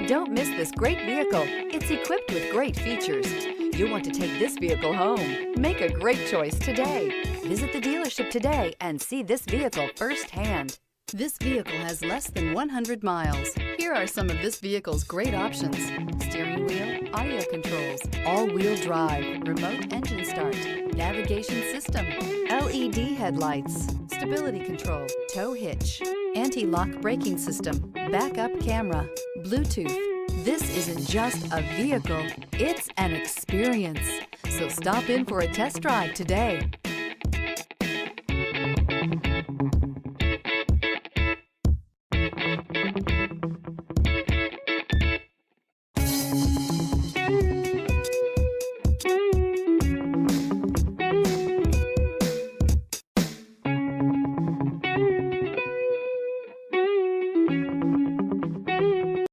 Don't miss this great vehicle. It's equipped with great features. You'll want to take this vehicle home. Make a great choice today. Visit the dealership today and see this vehicle firsthand. This vehicle has less than 100 miles. Here are some of this vehicle's great options: steering wheel audio controls, all-wheel drive, remote engine start, navigation system, LED headlights, stability control, tow hitch, anti-lock braking system, backup camera, Bluetooth. This isn't just a vehicle, it's an experience. So stop in for a test drive today.